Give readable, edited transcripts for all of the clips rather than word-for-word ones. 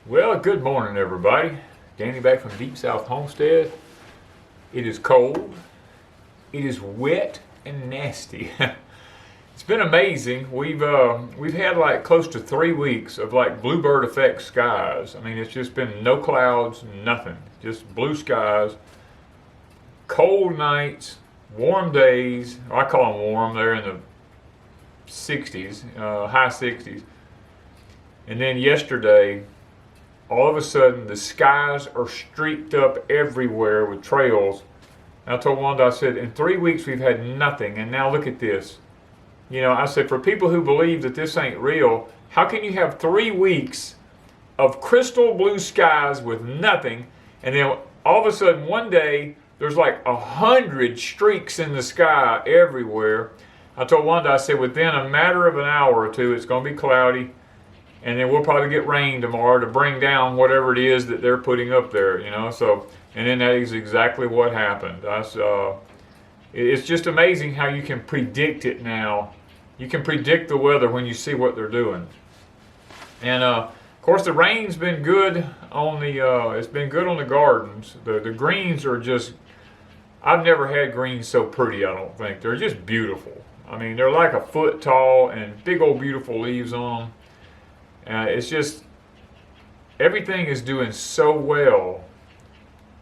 Well, good morning, everybody. Danny back from Deepsouth Homestead. It is cold. It is wet and nasty. It's been amazing. We've had like close to 3 weeks of like bluebird effect skies. I mean, it's just been no clouds, nothing, just blue skies, cold nights, warm days. I call them warm. They're in the 60s, high 60s. And then yesterday, all of a sudden, the skies are streaked up everywhere with trails. And I told Wanda, I said, in 3 weeks we've had nothing, and now look at this. You know, I said, for people who believe that this ain't real, how can you have 3 weeks of crystal blue skies with nothing, and then all of a sudden one day there's like 100 streaks in the sky everywhere? I told Wanda, I said, within a matter of an hour or two, it's going to be cloudy. And then we'll probably get rain tomorrow to bring down whatever it is that they're putting up there, you know. So, and then that is exactly what happened. It's just amazing how you can predict it now. You can predict the weather when you see what they're doing. And of course, the rain's been good on the. It's been good on the gardens. The greens are just. I've never had greens so pretty. I don't think they're just beautiful. I mean, they're like a foot tall and big old beautiful leaves on them. It's just, everything is doing so well.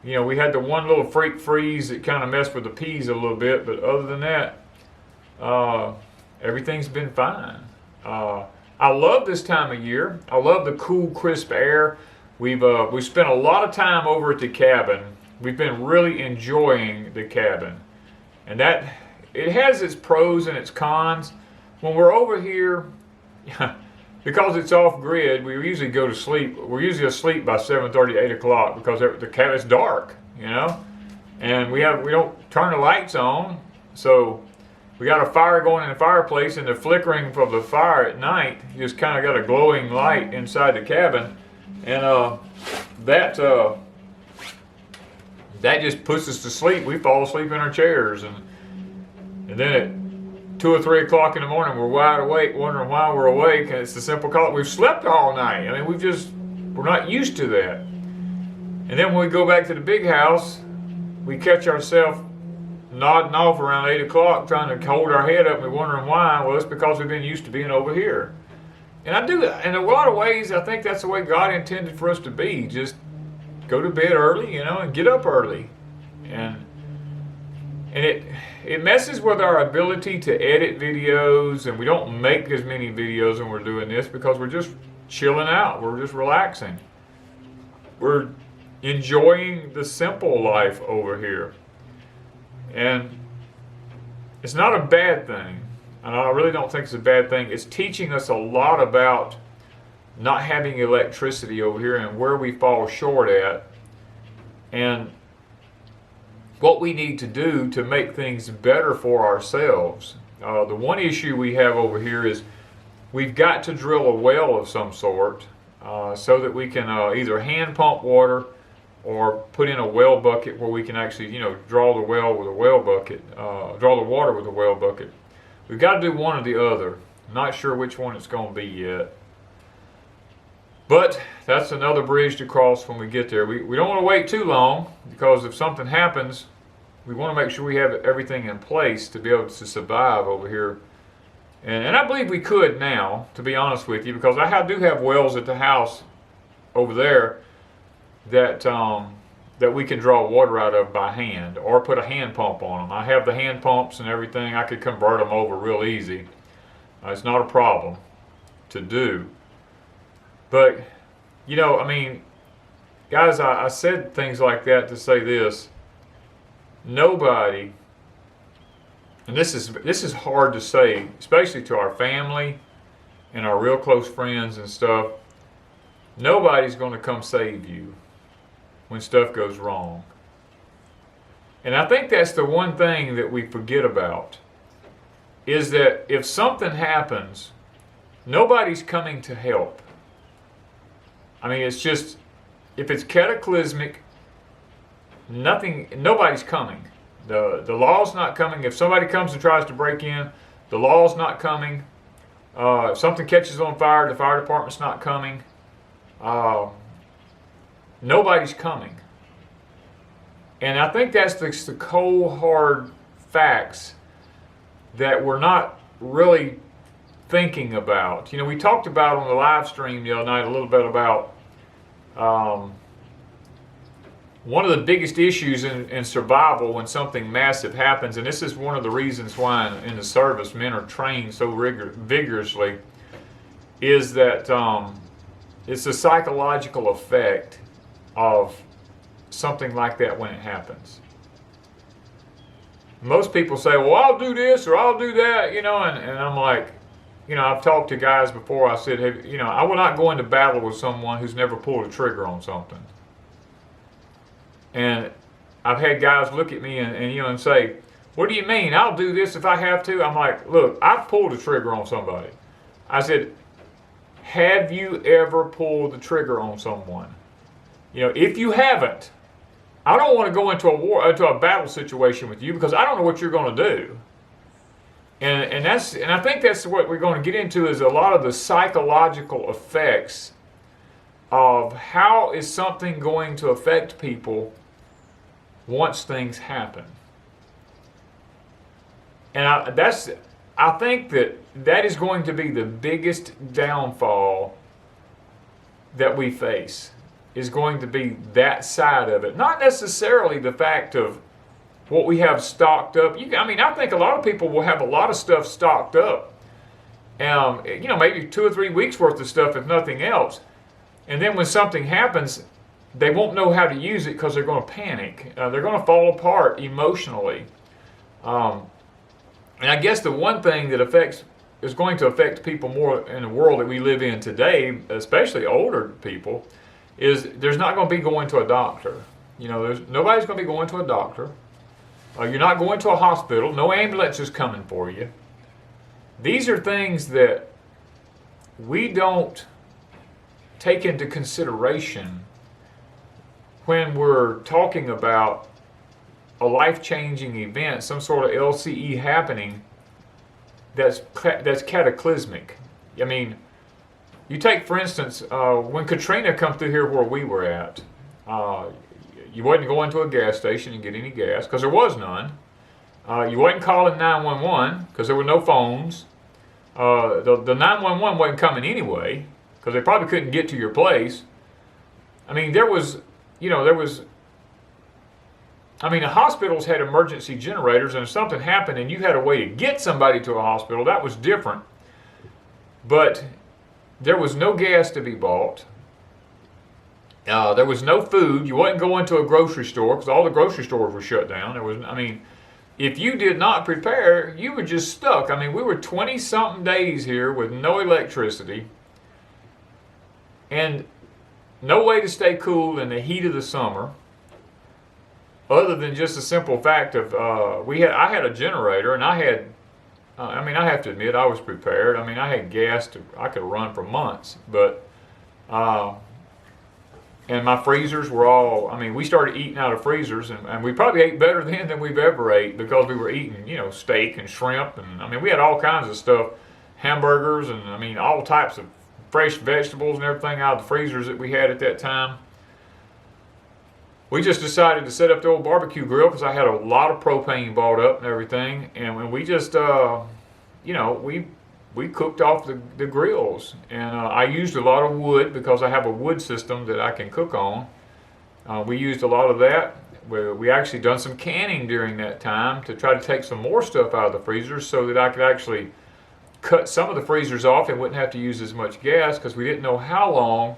You know, we had the one little freak freeze that kind of messed with the peas a little bit, but other than that, everything's been fine. I love this time of year. I love the cool, crisp air. We've spent a lot of time over at the cabin. We've been really enjoying the cabin, and that it has its pros and its cons. When we're over here. Because it's off grid, we usually go to sleep. We're usually asleep by 7:30, 8 o'clock because the cabin's dark, you know, and we don't turn the lights on, so we got a fire going in the fireplace, and the flickering from the fire at night just kind of got a glowing light inside the cabin, and that just puts us to sleep. We fall asleep in our chairs, and then at 2 or 3 o'clock in the morning, we're wide awake, wondering why we're awake, and it's the simple call. We've slept all night. I mean, we're not used to that. And then when we go back to the big house, we catch ourselves nodding off around 8 o'clock, trying to hold our head up and wondering why. Well, it's because we've been used to being over here. And I do, in a lot of ways, I think that's the way God intended for us to be. Just go to bed early, you know, and get up early. And it messes with our ability to edit videos, and we don't make as many videos when we're doing this because we're just chilling out. We're just relaxing. We're enjoying the simple life over here. And it's not a bad thing. And I really don't think it's a bad thing. It's teaching us a lot about not having electricity over here and where we fall short at, and what we need to do to make things better for ourselves. The one issue we have over here is we've got to drill a well of some sort so that we can either hand pump water or put in a well bucket where we can actually, you know, draw the well with a well bucket, draw the water with a well bucket. We've got to do one or the other. Not sure which one it's going to be yet. But that's another bridge to cross when we get there. We don't want to wait too long, because if something happens, we want to make sure we have everything in place to be able to survive over here. And I believe we could now, to be honest with you, because I do have wells at the house over there that we can draw water out of by hand, or put a hand pump on them. I have the hand pumps and everything. I could convert them over real easy. It's not a problem to do. But, you know, I mean, guys, I said things like that to say this. Nobody, and this is hard to say, especially to our family and our real close friends and stuff, nobody's going to come save you when stuff goes wrong. And I think that's the one thing that we forget about, is that if something happens, nobody's coming to help. I mean, it's just, if it's cataclysmic, nobody's coming. The law's not coming. If somebody comes and tries to break in, the law's not coming. If something catches on fire, the fire department's not coming. nobody's coming. And I think that's the cold, hard facts that we're not really thinking about. You know, we talked about on the live stream the other night a little bit about one of the biggest issues in survival when something massive happens, and this is one of the reasons why in the service men are trained so vigorously, is that it's the psychological effect of something like that when it happens. Most people say, well, I'll do this or I'll do that, you know, and I'm like, you know, I've talked to guys before. I said, hey, you know, I will not go into battle with someone who's never pulled a trigger on something. And I've had guys look at me and you know, and say, what do you mean? I'll do this if I have to. I'm like, look, I've pulled a trigger on somebody. I said, have you ever pulled the trigger on someone? You know, if you haven't, I don't want to go into a battle situation with you because I don't know what you're going to do. And I think that's what we're going to get into, is a lot of the psychological effects of how is something going to affect people once things happen. And I think that is going to be the biggest downfall that we face, is going to be that side of it. Not necessarily the fact of what we have stocked up. I mean, I think a lot of people will have a lot of stuff stocked up. You know, maybe 2 or 3 weeks worth of stuff, if nothing else. And then when something happens, they won't know how to use it because they're going to panic. They're going to fall apart emotionally. And I guess the one thing that is going to affect people more in the world that we live in today, especially older people, is there's not going to be going to a doctor. You know, nobody's going to be going to a doctor. You're not going to a hospital. No ambulance is coming for you. These are things that we don't take into consideration when we're talking about a life-changing event, some sort of LCE happening that's cataclysmic. I mean, you take, for instance, when Katrina come through here where we were at, you wasn't going to a gas station and get any gas because there was none. You wasn't calling 911 because there were no phones. The 911 wasn't coming anyway because they probably couldn't get to your place. I mean, the hospitals had emergency generators, and if something happened and you had a way to get somebody to a hospital, that was different. But there was no gas to be bought. There was no food. You wasn't going to a grocery store because all the grocery stores were shut down. If you did not prepare, you were just stuck. I mean, we were 20-something days here with no electricity and no way to stay cool in the heat of the summer, other than just the simple fact of I had a generator, and I have to admit I was prepared. I mean, I had gas I could run for months, but and my freezers were all, I mean, we started eating out of freezers, and we probably ate better then than we've ever ate because we were eating, you know, steak and shrimp, and I mean, we had all kinds of stuff, hamburgers, and I mean, all types of fresh vegetables and everything out of the freezers that we had at that time. We just decided to set up the old barbecue grill because I had a lot of propane bought up and everything, and when we just, you know, we cooked off the grills, and I used a lot of wood because I have a wood system that I can cook on. We used a lot of that. We actually done some canning during that time to try to take some more stuff out of the freezers so that I could actually cut some of the freezers off and wouldn't have to use as much gas because we didn't know how long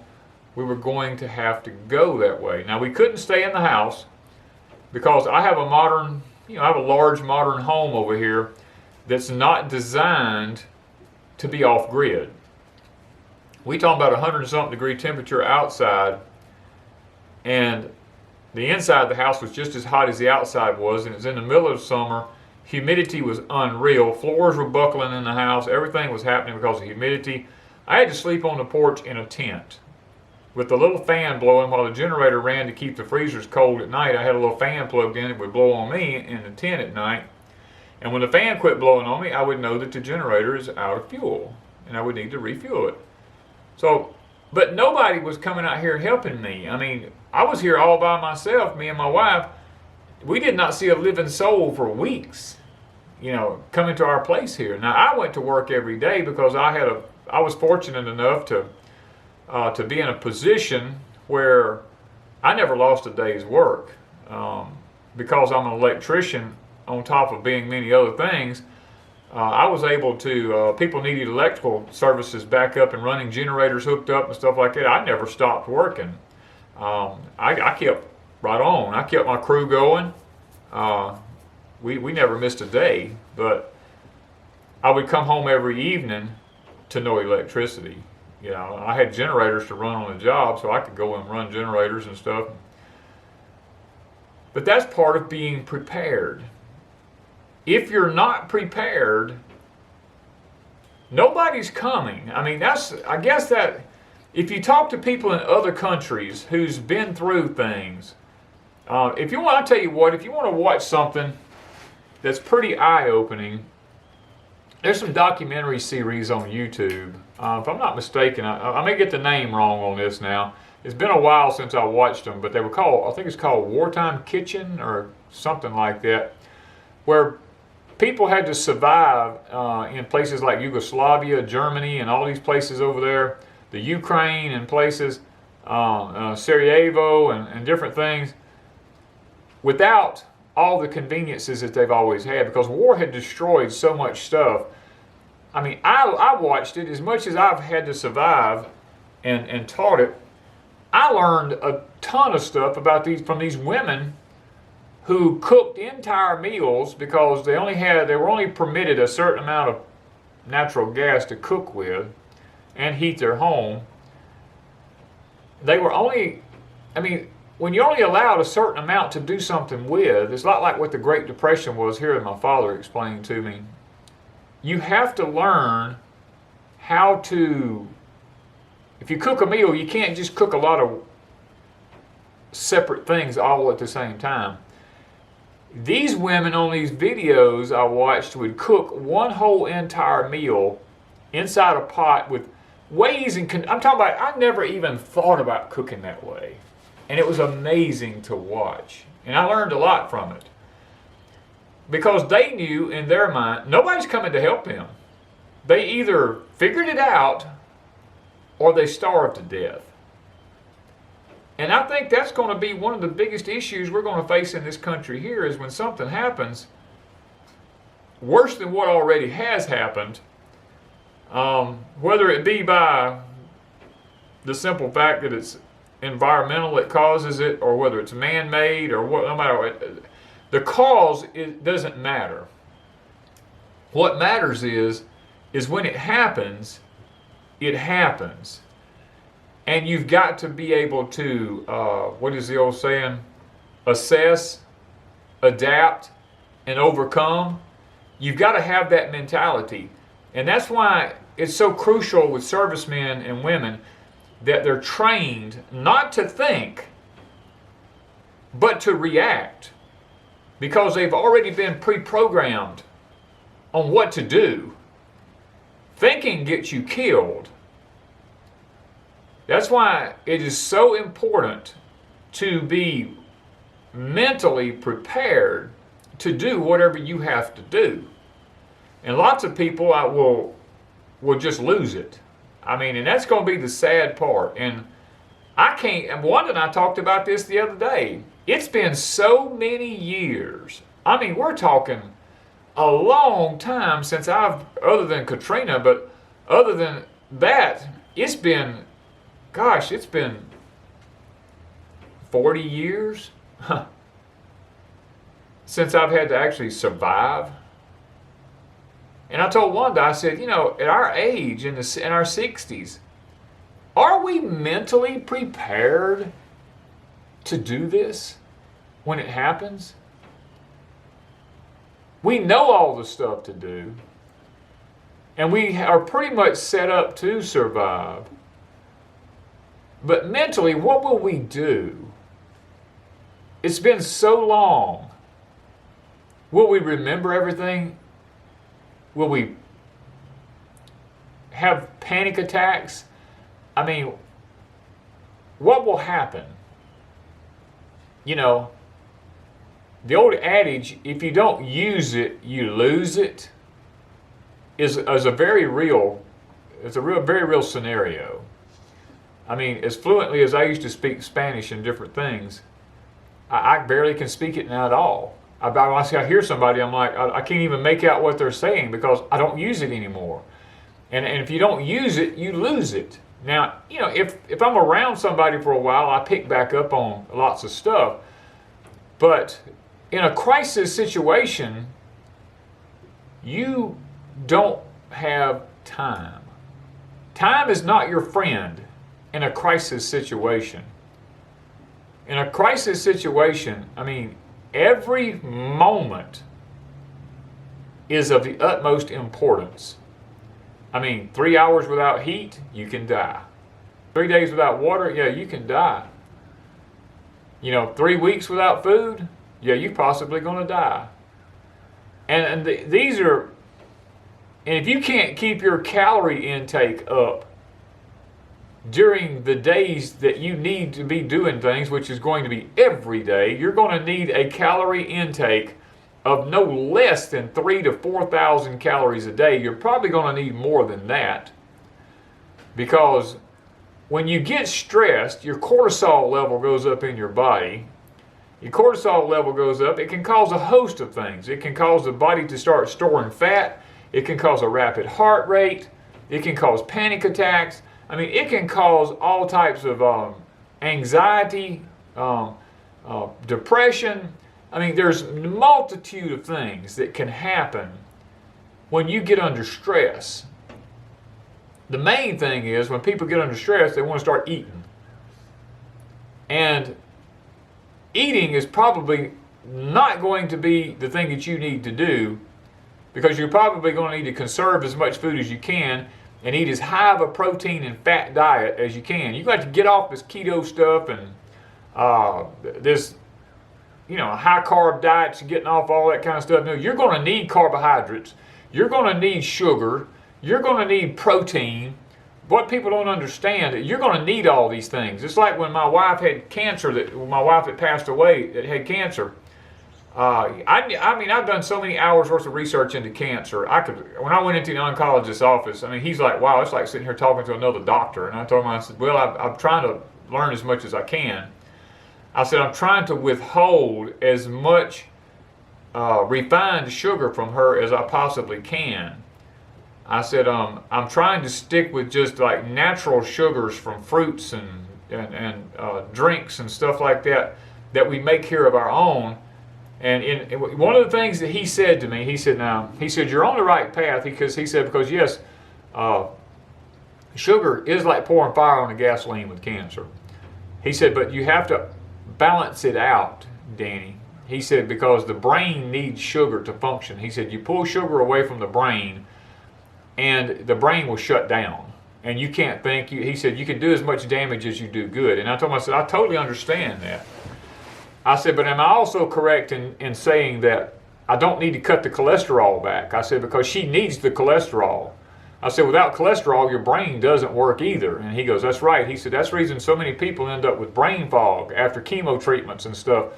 we were going to have to go that way. Now, we couldn't stay in the house because I have a large modern home over here that's not designed to be off grid. We talking about 100-something degree temperature outside, and the inside of the house was just as hot as the outside was, and it was in the middle of summer. Humidity was unreal. Floors were buckling in the house. Everything was happening because of humidity. I had to sleep on the porch in a tent with the little fan blowing while the generator ran to keep the freezers cold at night. I had a little fan plugged in that would blow on me in the tent at night. And when the fan quit blowing on me, I would know that the generator is out of fuel and I would need to refuel it. So But nobody was coming out here helping me. I mean, I was here all by myself, me and my wife. We did not see a living soul for weeks, you know, coming to our place here. Now, I went to work every day because I was fortunate enough to be in a position where I never lost a day's work. Because I'm an electrician, on top of being many other things, I was able to, people needed electrical services back up and running, generators hooked up and stuff like that. I never stopped working. I kept right on. I kept my crew going. We never missed a day, but I would come home every evening to no electricity. You know, I had generators to run on the job, so I could go and run generators and stuff. But that's part of being prepared. If you're not prepared, nobody's coming. I mean, I guess that if you talk to people in other countries who's been through things, if you want, I'll tell you what, if you want to watch something that's pretty eye-opening, there's some documentary series on YouTube. If I'm not mistaken, I may get the name wrong on this now. It's been a while since I watched them, but they were called, I think it's called Wartime Kitchen or something like that, where people had to survive in places like Yugoslavia, Germany, and all these places over there, the Ukraine and places, Sarajevo and different things, without all the conveniences that they've always had, because war had destroyed so much stuff. I mean, I watched it as much as I've had to survive and taught it. I learned a ton of stuff about from these women who cooked entire meals because they were only permitted a certain amount of natural gas to cook with and heat their home. They were only, I mean, when you're only allowed a certain amount to do something with, it's not like what the Great Depression was here, and my father explained to me. You have to learn how to, if you cook a meal, you can't just cook a lot of separate things all at the same time. These women on these videos I watched would cook one whole entire meal inside a pot with ways and I'm talking about, I never even thought about cooking that way. And it was amazing to watch. And I learned a lot from it. Because they knew in their mind, nobody's coming to help them. They either figured it out or they starved to death. And I think that's going to be one of the biggest issues we're going to face in this country here is when something happens, worse than what already has happened, whether it be by the simple fact that it's environmental that causes it, or whether it's man-made, or what, no matter what, the cause, it doesn't matter. What matters is when it happens, it happens. And you've got to be able to, what is the old saying? Assess, adapt, and overcome. You've got to have that mentality. And that's why it's so crucial with servicemen and women that they're trained not to think, but to react. Because they've already been pre-programmed on what to do. Thinking gets you killed. That's why it is so important to be mentally prepared to do whatever you have to do. And lots of people will just lose it. I mean, and that's going to be the sad part. And Wanda and I talked about this the other day. It's been so many years. I mean, we're talking a long time since other than Katrina, but other than that, it's been 40 years since I've had to actually survive. And I told Wanda, I said, you know, at our age, in our 60s, are we mentally prepared to do this when it happens? We know all the stuff to do, and we are pretty much set up to survive. But mentally, what will we do? It's been so long. Will we remember everything? Will we have panic attacks? I mean, what will happen? You know, the old adage, if you don't use it, you lose it, is a very real, very real scenario. I mean, as fluently as I used to speak Spanish and different things, I barely can speak it now at all. When I hear somebody, I'm like, I can't even make out what they're saying because I don't use it anymore. And if you don't use it, you lose it. Now, you know, if I'm around somebody for a while, I pick back up on lots of stuff. But in a crisis situation, you don't have time. Time is not your friend in a crisis situation. In a crisis situation, I mean, every moment is of the utmost importance. I mean, 3 hours without heat, you can die. 3 days without water, yeah, you can die. You know, 3 weeks without food, yeah, you're possibly going to die. And these are, and if you can't keep your calorie intake up during the days that you need to be doing things, which is going to be every day, you're going to need a calorie intake of no less than 3,000 to 4,000 calories a day. You're probably going to need more than that, because when you get stressed, your cortisol level goes up in your body. Your cortisol level goes up. It can cause a host of things. It can cause the body to start storing fat. It can cause a rapid heart rate. It can cause panic attacks. I mean, it can cause all types of anxiety, depression. I mean, there's a multitude of things that can happen when you get under stress. The main thing is when people get under stress, they want to start eating. And eating is probably not going to be the thing that you need to do, because you're probably going to need to conserve as much food as you can and eat as high of a protein and fat diet as you can. You've got to get off this keto stuff and this, you know, high carb diets and getting off all that kind of stuff. No, you're going to need carbohydrates. You're going to need sugar. You're going to need protein. What people don't understand, you're going to need all these things. It's like when my wife had cancer, when my wife had passed away that had cancer. I mean, I've done so many hours worth of research into cancer. When I went into the oncologist's office, I mean, he's like, wow, it's like sitting here talking to another doctor. And I told him, I said, well, I'm trying to learn as much as I can. I said, I'm trying to withhold as much refined sugar from her as I possibly can. I said, I'm trying to stick with just like natural sugars from fruits and drinks and stuff like that we make here of our own. And one of the things that he said to me, he said, you're on the right path, because yes, sugar is like pouring fire on the gasoline with cancer. He said, but you have to balance it out, Danny. He said, because the brain needs sugar to function. He said, you pull sugar away from the brain, and the brain will shut down, and you can't think. He said, you can do as much damage as you do good. And I told him, I said, I totally understand that. I said, but am I also correct in saying that I don't need to cut the cholesterol back? I said, because she needs the cholesterol. I said, without cholesterol, your brain doesn't work either. And he goes, that's right. He said, that's the reason so many people end up with brain fog after chemo treatments and stuff,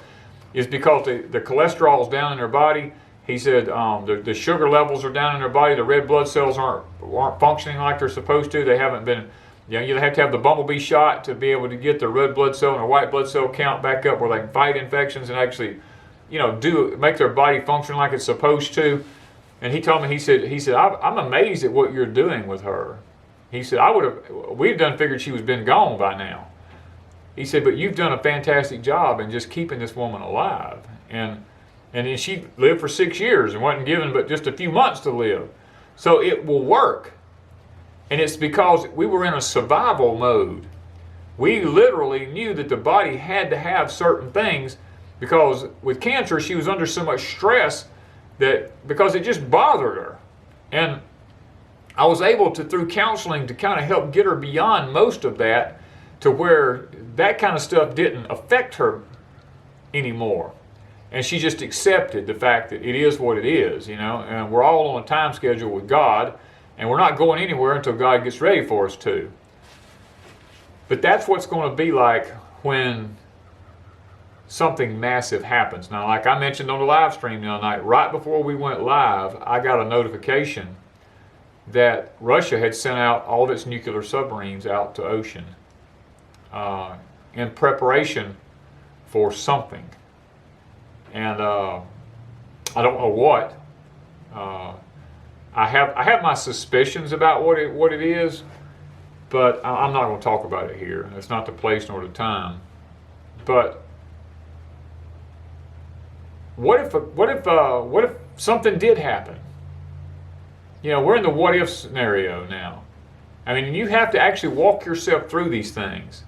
is because the cholesterol's down in their body. He said the sugar levels are down in their body. The red blood cells aren't functioning like they're supposed to. They haven't been, you have to have the bumblebee shot to be able to get the red blood cell and the white blood cell count back up where they can fight infections and actually, make their body function like it's supposed to. And he told me, he said, I'm amazed at what you're doing with her. He said, we'd done figured she was been gone by now. He said, but you've done a fantastic job in just keeping this woman alive. And then she lived for 6 years and wasn't given but just a few months to live. So it will work. And it's because we were in a survival mode. We literally knew that the body had to have certain things, because with cancer, she was under so much stress because it just bothered her. And I was able to, through counseling, to kind of help get her beyond most of that, to where that kind of stuff didn't affect her anymore. And she just accepted the fact that it is what it is, and we're all on a time schedule with God, and we're not going anywhere until God gets ready for us to. But that's what's going to be like when something massive happens. Now, like I mentioned on the live stream the other night, right before we went live, I got a notification that Russia had sent out all of its nuclear submarines out to ocean in preparation for something. And I don't know what. I have my suspicions about what it is, but I'm not going to talk about it here. It's not the place nor the time. But what if something did happen? You know, we're in the what if scenario now. I mean, you have to actually walk yourself through these things.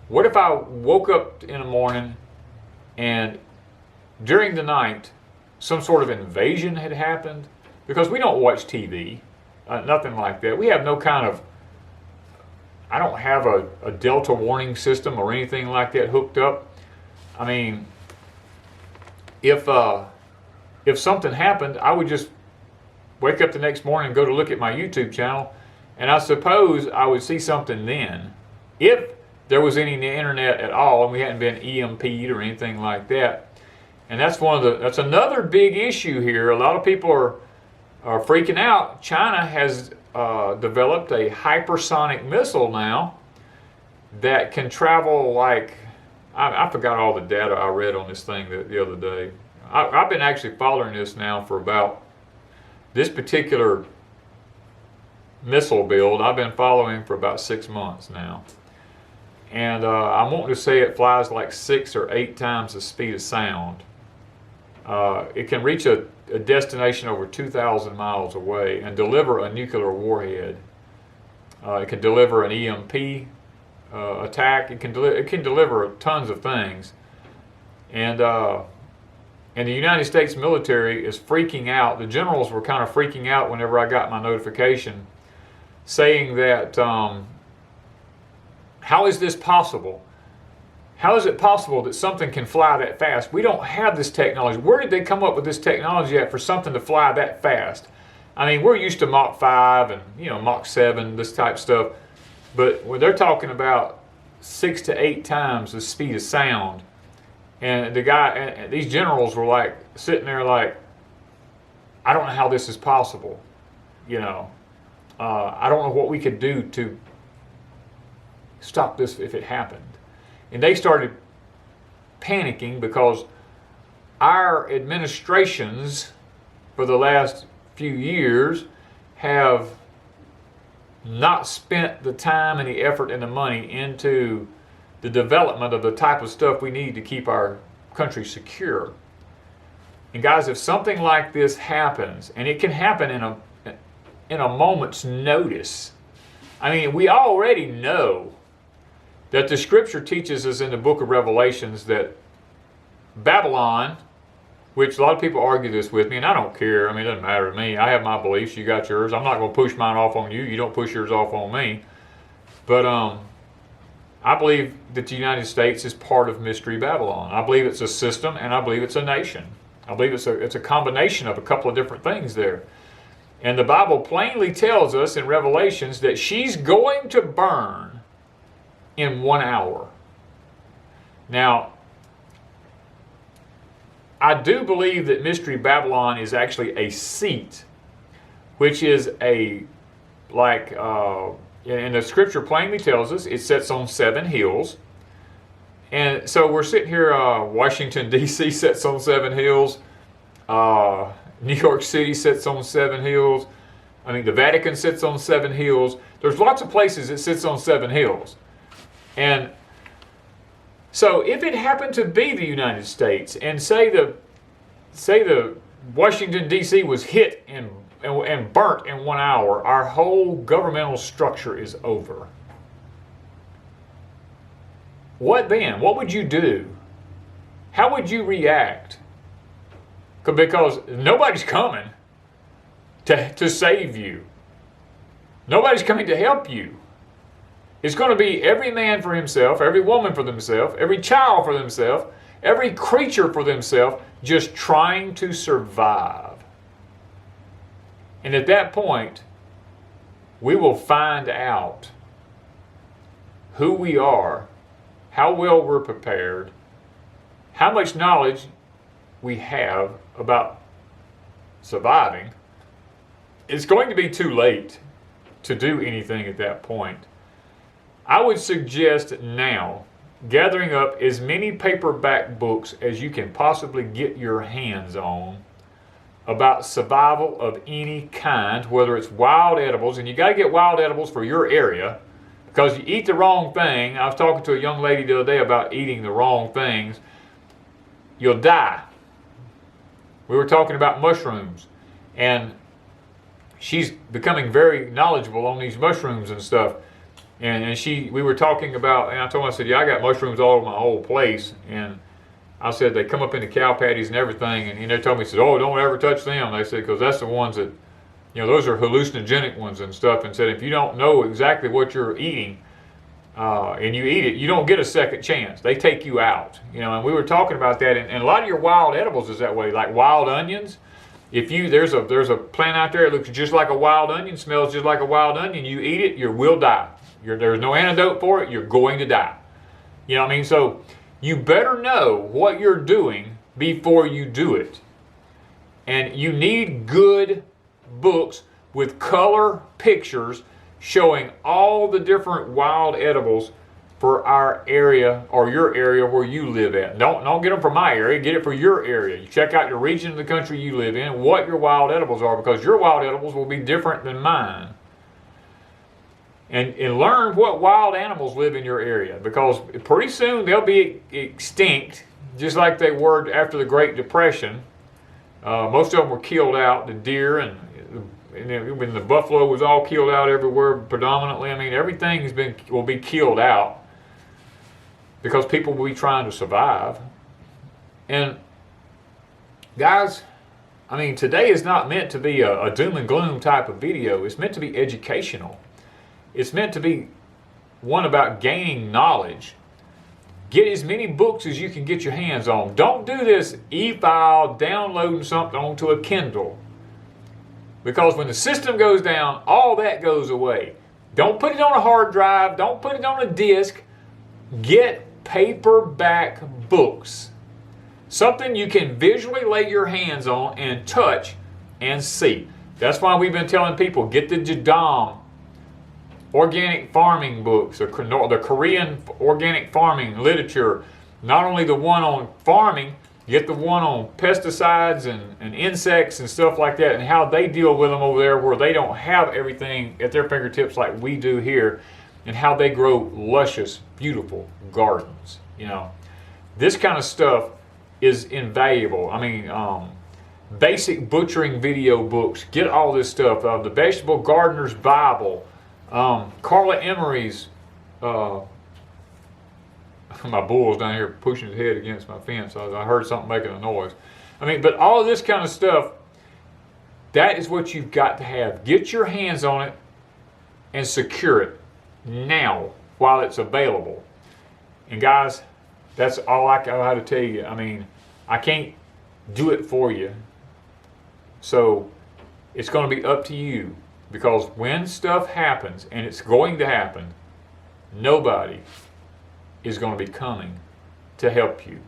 What if I woke up in the morning and during the night some sort of invasion had happened? Because we don't watch TV, nothing like that. We have no kind of, I don't have a Delta warning system or anything like that hooked up. I mean, if something happened, I would just wake up the next morning and go to look at my YouTube channel, and I suppose I would see something then. If there was any internet at all and we hadn't been EMP'd or anything like that. And that's that's another big issue here. A lot of people are freaking out. China has developed a hypersonic missile now that can travel like, I forgot all the data I read on this thing the other day. I've been actually following this now for about, this particular missile build, I've been following for about 6 months now. And I'm wanting to say it flies like 6 or 8 times the speed of sound. It can reach a destination over 2,000 miles away and deliver a nuclear warhead. It can deliver an EMP attack. It can deliver tons of things. And the United States military is freaking out. The generals were kind of freaking out whenever I got my notification saying that, how is this possible? How is it possible that something can fly that fast? We don't have this technology. Where did they come up with this technology at for something to fly that fast? I mean, we're used to Mach 5 and, you know, Mach 7, this type of stuff. But when they're talking about 6 to 8 times the speed of sound, and these generals were like sitting there like, I don't know how this is possible. You know, I don't know what we could do to stop this if it happened. And they started panicking because our administrations for the last few years have not spent the time and the effort and the money into the development of the type of stuff we need to keep our country secure. And guys, if something like this happens, and it can happen in a moment's notice, I mean, we already know that the scripture teaches us in the book of Revelations that Babylon, which a lot of people argue this with me, and I don't care. I mean, it doesn't matter to me. I have my beliefs. You got yours. I'm not going to push mine off on you. You don't push yours off on me. But I believe that the United States is part of Mystery Babylon. I believe it's a system, and I believe it's a nation. I believe it's a combination of a couple of different things there. And the Bible plainly tells us in Revelations that she's going to burn in 1 hour. Now, I do believe that Mystery Babylon is actually a seat, which is and the scripture plainly tells us it sits on 7 hills. And so we're sitting here, Washington, D.C. sits on 7 hills. New York City sits on 7 hills. I mean, the Vatican sits on 7 hills. There's lots of places it sits on 7 hills. And so if it happened to be the United States, and say the Washington, D.C. was hit and burnt in 1 hour, our whole governmental structure is over. What then? What would you do? How would you react? Because nobody's coming to save you. Nobody's coming to help you. It's going to be every man for himself, every woman for themselves, every child for themselves, every creature for themselves, just trying to survive. And at that point, we will find out who we are, how well we're prepared, how much knowledge we have about surviving, it's going to be too late to do anything at that point. I would suggest now gathering up as many paperback books as you can possibly get your hands on about survival of any kind, whether it's wild edibles, and you got to get wild edibles for your area, because you eat the wrong thing. I was talking to a young lady the other day about eating the wrong things. You'll die. We were talking about mushrooms, and she's becoming very knowledgeable on these mushrooms and stuff. And we were talking about, and I told her, I said, yeah, I got mushrooms all over my whole place. And I said, they come up in the cow patties and everything. And they told me, said, oh, don't ever touch them. They said, because that's the ones that, those are hallucinogenic ones and stuff. And said, if you don't know exactly what you're eating, and you eat it, you don't get a second chance. They take you out. And we were talking about that. And a lot of your wild edibles is that way, like wild onions. If there's a plant out there that looks just like a wild onion, smells just like a wild onion, you eat it, you will die. There's no antidote for it, you're going to die. You know what I mean? So you better know what you're doing before you do it. And you need good books with color pictures showing all the different wild edibles for our area or your area where you live at. Don't get them for my area, get it for your area. You check out the region of the country you live in, what your wild edibles are, because your wild edibles will be different than mine. And learn what wild animals live in your area, because pretty soon they'll be extinct, just like they were after the Great Depression. Most of them were killed out, the deer and when the buffalo was all killed out everywhere predominantly. I mean, everything will be killed out because people will be trying to survive. And guys, I mean, today is not meant to be a doom and gloom type of video. It's meant to be educational. It's meant to be one about gaining knowledge. Get as many books as you can get your hands on. Don't do this e-file, downloading something onto a Kindle. Because when the system goes down, all that goes away. Don't put it on a hard drive. Don't put it on a disc. Get paperback books. Something you can visually lay your hands on and touch and see. That's why we've been telling people, get the Jadam organic farming books, the Korean organic farming literature. Not only the one on farming, get the one on pesticides and insects and stuff like that, and how they deal with them over there where they don't have everything at their fingertips like we do here, and how they grow luscious, beautiful gardens. This kind of stuff is invaluable. I mean, basic butchering video books, get all this stuff. The Vegetable Gardener's Bible, Carla Emery's, my bull's down here pushing his head against my fence. I heard something making a noise. I mean, but all of this kind of stuff, that is what you've got to have. Get your hands on it and secure it now while it's available. And guys, that's all I know how to tell you. I mean, I can't do it for you. So it's going to be up to you. Because when stuff happens, and it's going to happen, nobody is going to be coming to help you.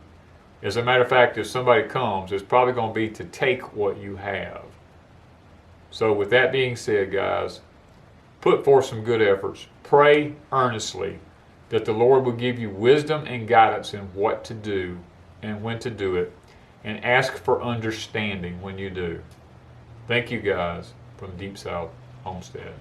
As a matter of fact, if somebody comes, it's probably going to be to take what you have. So with that being said, guys, put forth some good efforts. Pray earnestly that the Lord will give you wisdom and guidance in what to do and when to do it. And ask for understanding when you do. Thank you, guys, from Deep South Homestead.